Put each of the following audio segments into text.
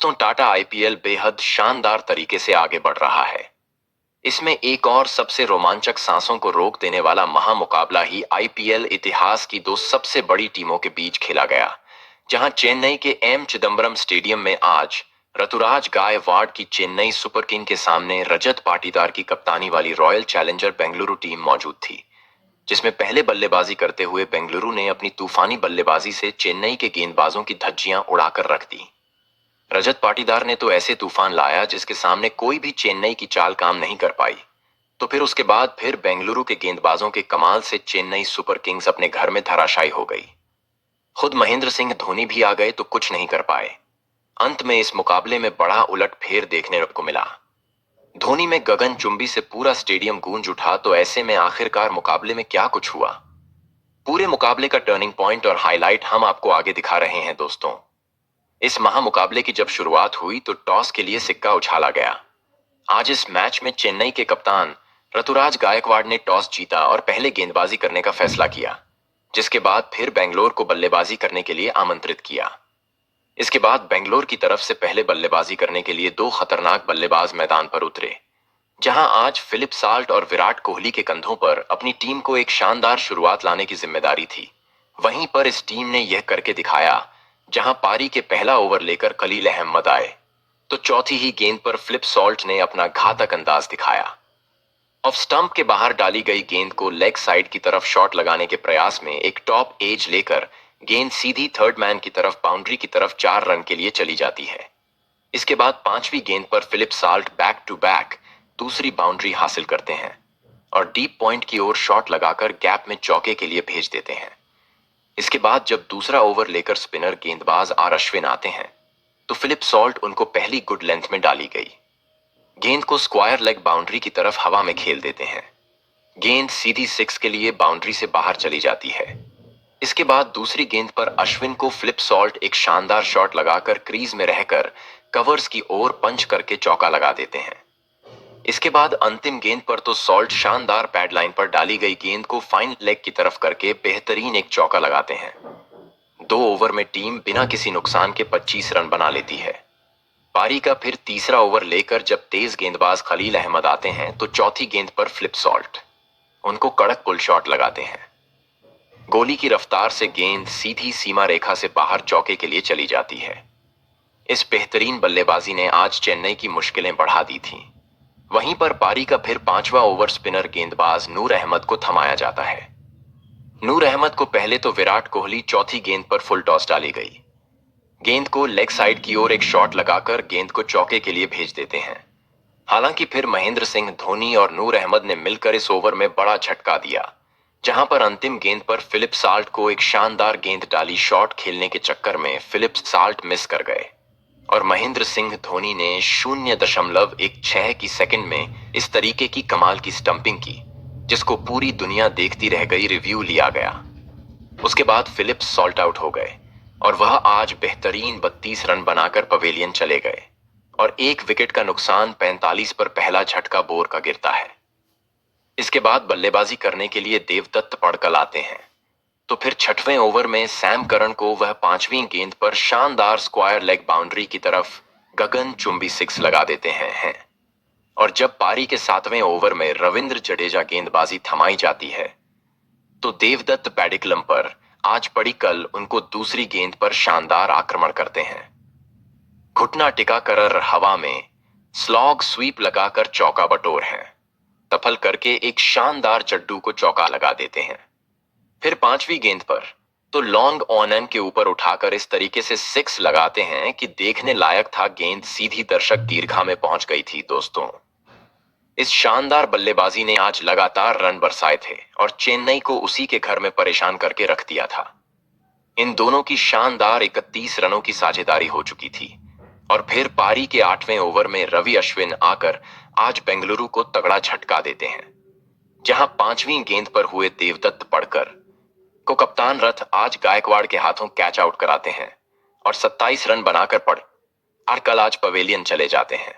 दोस्तों, टाटा आईपीएल बेहद शानदार तरीके से आगे बढ़ रहा है। इसमें एक और सबसे रोमांचक, सांसों को रोक देने वाला महामुकाबला ही आईपीएल इतिहास की दो सबसे बड़ी टीमों के बीच खेला गया, जहां चेन्नई के एम चिदम्बरम स्टेडियम में आज ऋतुराज गायकवाड़ की चेन्नई सुपर किंग के सामने रजत पाटीदार की कप्तानी वाली रॉयल चैलेंजर बेंगलुरु टीम मौजूद थी, जिसमें पहले बल्लेबाजी करते हुए बेंगलुरु ने अपनी तूफानी बल्लेबाजी से चेन्नई के गेंदबाजों की धज्जियां उड़ाकर रख दी। रजत पाटीदार ने तो ऐसे तूफान लाया जिसके सामने कोई भी चेन्नई की चाल काम नहीं कर पाई। तो फिर उसके बाद बेंगलुरु के गेंदबाजों के कमाल से चेन्नई सुपर किंग्स अपने घर में धराशायी हो गई। खुद महेंद्र सिंह धोनी भी आ गए तो कुछ नहीं कर पाए। अंत में इस मुकाबले में बड़ा उलटफेर देखने को मिला। धोनी में गगनचुंबी से पूरा स्टेडियम गूंज उठा। तो ऐसे में आखिरकार मुकाबले में क्या कुछ हुआ, पूरे मुकाबले का टर्निंग पॉइंट और हाईलाइट हम आपको आगे दिखा रहे हैं। दोस्तों, इस महामुकाबले की जब शुरुआत हुई तो टॉस के लिए सिक्का उछाला गया। आज इस मैच में चेन्नई के कप्तान ऋतुराज गायकवाड़ ने टॉस जीता और पहले गेंदबाजी करने का फैसला किया, जिसके बाद फिर बेंगलोर को बल्लेबाजी करने के लिए आमंत्रित किया। इसके बाद बेंगलोर की तरफ से पहले बल्लेबाजी करने के लिए दो खतरनाक बल्लेबाज मैदान पर उतरे, जहां आज फिलिप साल्ट और विराट कोहली के कंधों पर अपनी टीम को एक शानदार शुरुआत लाने की जिम्मेदारी थी। वहीं पर इस टीम ने यह करके दिखाया, जहां पारी के पहला ओवर लेकर खलील अहमद आए तो चौथी ही गेंद पर फिलिप सॉल्ट ने अपना घातक अंदाज दिखाया। ऑफ स्टंप के बाहर डाली गई गेंद को लेग साइड की तरफ शॉट लगाने के प्रयास में एक टॉप एज लेकर गेंद सीधी थर्ड मैन की तरफ बाउंड्री की तरफ 4 रन के लिए चली जाती है। इसके बाद पांचवी गेंद पर Philip Salt back to back दूसरी बाउंड्री हासिल करते हैं और डीप पॉइंट की ओर शॉट लगाकर गैप में चौके के लिए भेज देते हैं। इसके बाद जब दूसरा ओवर लेकर स्पिनर गेंदबाज आर अश्विन आते हैं तो फिलिप सॉल्ट उनको पहली गुड लेंथ में डाली गई गेंद को स्क्वायर लेग बाउंड्री की तरफ हवा में खेल देते हैं। गेंद सीधी 6 के लिए बाउंड्री से बाहर चली जाती है। इसके बाद दूसरी गेंद पर अश्विन को फिलिप सॉल्ट एक शानदार शॉट लगाकर क्रीज में रहकर कवर्स की ओर पंच करके चौका लगा देते हैं। इसके बाद अंतिम गेंद पर तो सॉल्ट शानदार पैडलाइन पर डाली गई गेंद को फाइन लेग की तरफ करके बेहतरीन एक चौका लगाते हैं। 2 ओवर में टीम बिना किसी नुकसान के 25 रन बना लेती है। पारी का फिर तीसरा ओवर लेकर जब तेज गेंदबाज खलील अहमद आते हैं तो चौथी गेंद पर फिलिप सॉल्ट उनको कड़क पुल शॉट लगाते हैं। गोली की रफ्तार से गेंद सीधी सीमा रेखा से बाहर चौके के लिए चली जाती है। इस बेहतरीन बल्लेबाजी ने आज चेन्नई की मुश्किलें बढ़ा दी थीं। वहीं पर पारी का फिर 5वां ओवर स्पिनर गेंदबाज नूर अहमद को थमाया जाता है। नूर अहमद को पहले तो विराट कोहली चौथी गेंद पर फुल टॉस डाली गई गेंद को लेग साइड की ओर एक शॉट लगाकर गेंद को चौके के लिए भेज देते हैं। हालांकि फिर महेंद्र सिंह धोनी और नूर अहमद ने मिलकर इस ओवर में बड़ा झटका दिया, जहां पर अंतिम गेंद पर फिलिप साल्ट को एक शानदार गेंद डाली शॉट खेलने के चक्कर में फिलिप साल्ट मिस कर गए और महेंद्र सिंह धोनी ने 0.16 की सेकंड में इस तरीके की कमाल की स्टंपिंग की, जिसको पूरी दुनिया देखती रह गई। रिव्यू लिया गया। उसके बाद फिलिप सॉल्ट आउट हो गए और वह आज बेहतरीन 32 रन बनाकर पवेलियन चले गए और 1 विकेट का नुकसान 45 पर पहला झटका बोर का गिरता है। इसके बाद बल्लेबाजी करने के लिए देवदत्त पड़कल आते हैं। तो फिर 6वें ओवर में सैम करन को वह 5वीं गेंद पर शानदार स्क्वायर लेग बाउंड्री की तरफ गगनचुंबी 6 लगा देते हैं। और जब पारी के 7वें ओवर में रविंद्र जडेजा गेंदबाजी थमाई जाती है तो देवदत्त पैडिकलम पर आज पड़िकल उनको दूसरी गेंद पर शानदार आक्रमण करते हैं। घुटना टिकाकर हवा में स्लॉग स्वीप लगाकर चौका बटोर हैं, सफल करके एक शानदार चड्डू को चौका लगा देते हैं। फिर 5वीं गेंद पर तो लॉन्ग ऑन एन के ऊपर उठाकर इस तरीके से 6 लगाते हैं कि देखने लायक था। गेंद सीधी दर्शक दीर्घा में पहुंच गई थी। दोस्तों, इस शानदार बल्लेबाजी ने आज लगातार रन बरसाए थे और चेन्नई को उसी के घर में परेशान करके रख दिया था। इन दोनों की शानदार 31 रनों की साझेदारी हो चुकी थी और फिर पारी के 8वें ओवर में रवि अश्विन आकर आज बेंगलुरु को तगड़ा झटका देते हैं, जहां 5वीं गेंद पर हुए देवदत्त पड़कर को कप्तान रथ आज गायकवाड़ के हाथों कैच आउट कराते हैं और 27 रन बनाकर कल आज पवेलियन चले जाते हैं।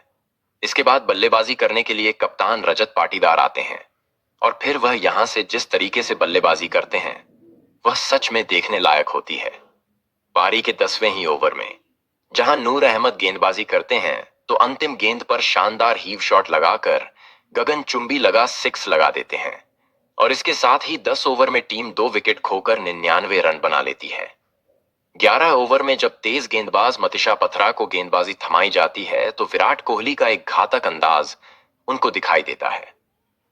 इसके बाद बल्लेबाजी करने के लिए कप्तान रजत पाटीदार आते हैं और फिर वह यहां से जिस तरीके से बल्लेबाजी करते हैं वह सच में देखने लायक होती है। पारी के 10वें ही ओवर में जहां नूर अहमद गेंदबाजी करते हैं तो अंतिम गेंद पर शानदार हीव शॉट लगाकर गगनचुंबी लगा 6 लगा देते हैं और इसके साथ ही 10 ओवर में टीम 2 विकेट खोकर 99 रन बना लेती है। 11 ओवर में जब तेज गेंदबाज मतिशा पथरा को गेंदबाजी थमाई जाती है तो विराट कोहली का एक घातक अंदाज उनको दिखाई देता है।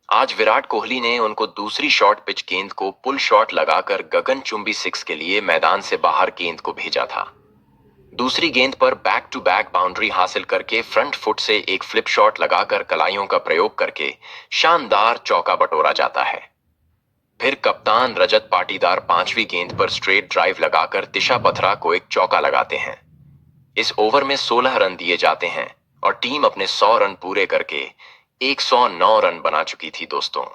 आज विराट कोहली ने उनको दूसरी शॉर्ट पिच गेंद को पुल शॉट लगाकर गगनचुंबी 6 के लिए मैदान से बाहर गेंद को भेजा था। दूसरी गेंद पर बैक टू बैक बाउंड्री हासिल करके फ्रंट फुट से एक फ्लिप शॉट लगाकर कलाइयों का प्रयोग करके शानदार चौका बटोरा जाता है। फिर कप्तान रजत पाटीदार 5वीं गेंद पर स्ट्रेट ड्राइव लगाकर दिशा पथरा को एक चौका लगाते हैं। इस ओवर में 16 रन दिए जाते हैं और टीम अपने 100 रन पूरे करके 109 रन बना चुकी थी दोस्तों।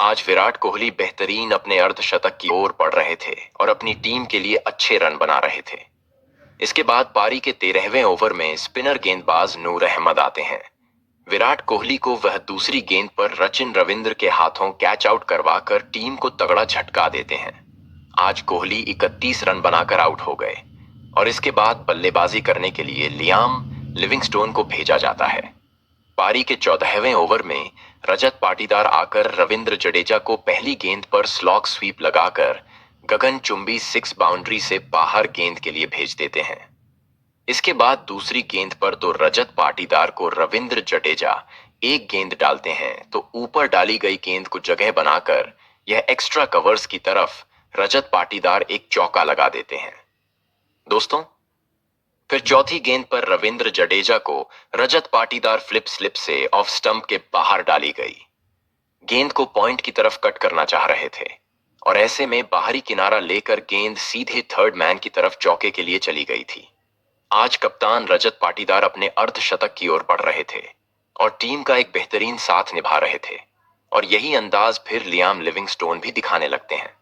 आज विराट कोहली बेहतरीन अपने अर्धशतक की ओर बढ़ रहे थे और अपनी टीम के लिए अच्छे रन बना रहे थे। इसके बाद पारी के 13वें ओवर में स्पिनर गेंदबाज नूर अहमद आते हैं। विराट कोहली को वह दूसरी गेंद पर सचिन रविंद्र के हाथों कैच आउट करवाकर टीम को तगड़ा झटका देते हैं। आज कोहली 31 रन बनाकर आउट हो गए और इसके बाद बल्लेबाजी करने के लिए लियाम लिविंगस्टोन को भेजा जाता है। पारी के 14वें ओवर में रजत पाटीदार आकर रविंद्र जडेजा को पहली गेंद पर स्लॉग स्वीप लगाकर गगनचुंबी 6 बाउंड्री से बाहर गेंद के लिए भेज देते हैं। इसके बाद दूसरी गेंद पर तो रजत पाटीदार को रविंद्र जडेजा एक गेंद डालते हैं तो ऊपर डाली गई गेंद को जगह बनाकर यह एक्स्ट्रा कवर्स की तरफ रजत पाटीदार एक चौका लगा देते हैं। दोस्तों, फिर चौथी गेंद पर रविंद्र जडेजा को रजत पाटीदार फ्लिप स्लिप से ऑफ स्टंप के बाहर डाली गई गेंद को पॉइंट की तरफ कट करना चाह रहे थे और ऐसे में बाहरी किनारा लेकर गेंद सीधे थर्ड मैन की तरफ चौके के लिए चली गई थी। आज कप्तान रजत पाटीदार अपने अर्धशतक की ओर बढ़ रहे थे और टीम का एक बेहतरीन साथ निभा रहे थे और यही अंदाज फिर लियाम लिविंगस्टोन भी दिखाने लगते हैं।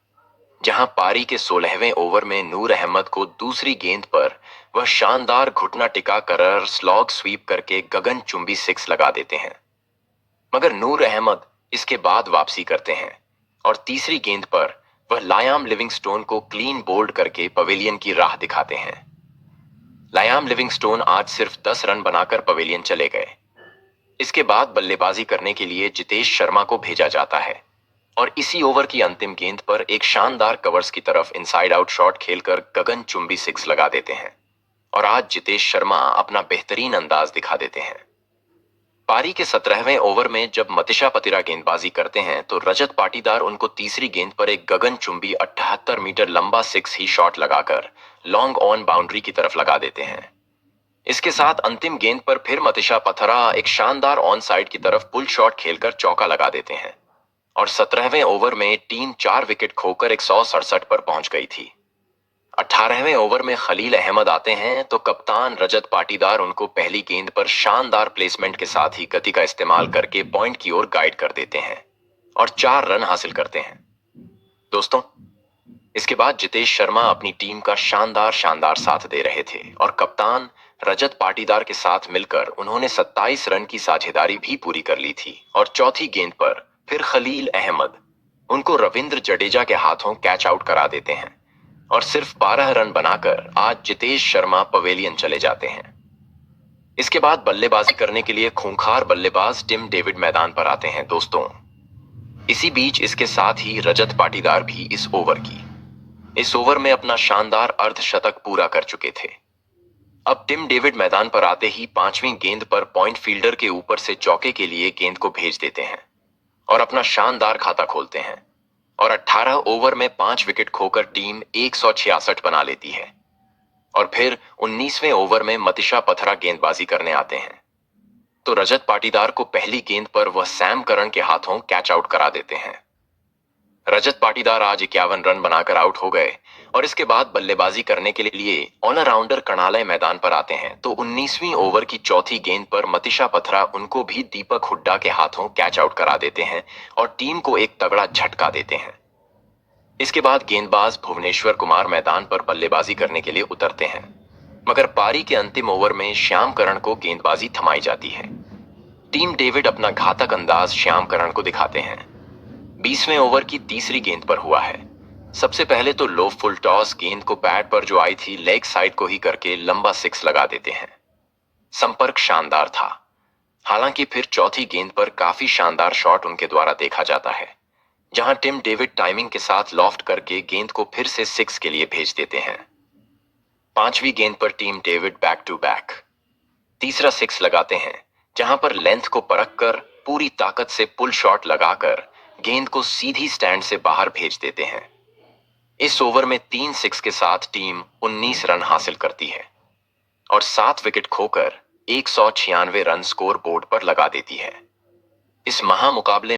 जहां पारी के 16वें ओवर में नूर अहमद को दूसरी गेंद पर वह शानदार घुटना टिका कर स्लॉग स्वीप करके गगनचुंबी 6 लगा देते हैं, मगर नूर अहमद इसके बाद वापसी करते हैं और तीसरी गेंद पर वह लायाम लिविंगस्टोन को क्लीन बोल्ड करके पवेलियन की राह दिखाते हैं। लायाम लिविंगस्टोन आज सिर्फ 10 रन बनाकर पवेलियन चले गए। इसके बाद बल्लेबाजी करने के लिए जितेश शर्मा को भेजा जाता है और इसी ओवर की अंतिम गेंद पर एक शानदार कवर्स की तरफ इनसाइड आउट शॉट खेलकर गगनचुंबी 6 लगा देते हैं और आज जितेश शर्मा अपना बेहतरीन अंदाज दिखा देते हैं। पारी के 17वें ओवर में जब मतिशा पतिरा गेंदबाजी करते हैं तो रजत पाटीदार उनको तीसरी गेंद पर एक गगनचुंबी 78 मीटर लंबा 6 ही शॉट लगाकर लॉन्ग ऑन बाउंड्री की तरफ लगा देते हैं। इसके साथ अंतिम गेंद पर फिर मतिशा पथरा एक शानदार ऑन साइड की तरफ पुल शॉट खेलकर चौका लगा देते हैं और 17वें ओवर में टीम 4 विकेट खोकर 167 पर पहुंच गई थी। 18वें ओवर में खलील अहमद आते हैं तो कप्तान रजत पाटीदार उनको पहली गेंद पर शानदार प्लेसमेंट के साथ ही गति का इस्तेमाल करके पॉइंट की ओर गाइड कर देते हैं और 4 रन हासिल करते हैं। दोस्तों, इसके बाद जितेश शर्मा अपनी टीम का शानदार साथ दे रहे थे और कप्तान रजत पाटीदार के साथ मिलकर उन्होंने 27 रन की साझेदारी भी पूरी कर ली थी और चौथी गेंद पर फिर खलील अहमद उनको रविंद्र जडेजा के हाथों कैच आउट करा देते हैं और सिर्फ 12 रन बनाकर आज जितेश शर्मा पवेलियन चले जाते हैं। इसके बाद बल्लेबाजी करने के लिए खूंखार बल्लेबाज टिम डेविड मैदान पर आते हैं। दोस्तों, इसी बीच इसके साथ ही रजत पाटीदार भी इस ओवर में अपना शानदार अर्धशतक पूरा कर चुके थे। अब टिम डेविड मैदान पर आते ही 5वीं गेंद पर पॉइंट फील्डर के ऊपर से चौके के लिए गेंद को भेज देते हैं और अपना शानदार खाता खोलते हैं और 18 ओवर में 5 विकेट खोकर टीम 166 बना लेती है और फिर 19वें ओवर में मतिशा पथरा गेंदबाजी करने आते हैं तो रजत पाटीदार को पहली गेंद पर वह सैम करन के हाथों कैच आउट करा देते हैं। रजत पाटीदार आज 51 रन बनाकर आउट हो गए और इसके बाद बल्लेबाजी करने के लिए ऑलराउंडर कणालय मैदान पर आते हैं तो 19वीं ओवर की चौथी गेंद पर मतिशा पथरा उनको भी दीपक हुड्डा के हाथों कैच आउट करा देते हैं और टीम को एक तगड़ा झटका देते हैं। इसके बाद गेंदबाज भुवनेश्वर कुमार मैदान पर बल्लेबाजी करने के लिए उतरते हैं, मगर पारी के अंतिम ओवर में श्याम करन को गेंदबाजी थमाई जाती है। टीम डेविड अपना घातक अंदाज श्याम करन को दिखाते हैं। 20वें ओवर की तीसरी गेंद पर हुआ है सबसे पहले तो लो फुल टॉस गेंद को बैट पर जो आई थी लेग साइड को ही करके लंबा सिक्स लगा देते हैं। संपर्क शानदार था। हालांकि फिर चौथी गेंद पर काफी शानदार शॉट उनके द्वारा देखा जाता है, जहां टिम डेविड टाइमिंग के साथ लॉफ्ट करके गेंद को फिर से सिक्स के लिए भेज देते हैं। पांचवी गेंद पर Tim David back to back तीसरा सिक्स लगाते हैं, जहां पर लेंथ को परख कर पूरी ताकत से पुल शॉट लगाकर गेंद को सीधी स्टैंड से बाहर भेज देते हैं। इस ओवर में 3 सिक्स के साथ टीम 19 रन हासिल करती है और 7 विकेट खोकर 196 रन स्कोर बोर्ड पर लगा देती है। इस महामुकाबले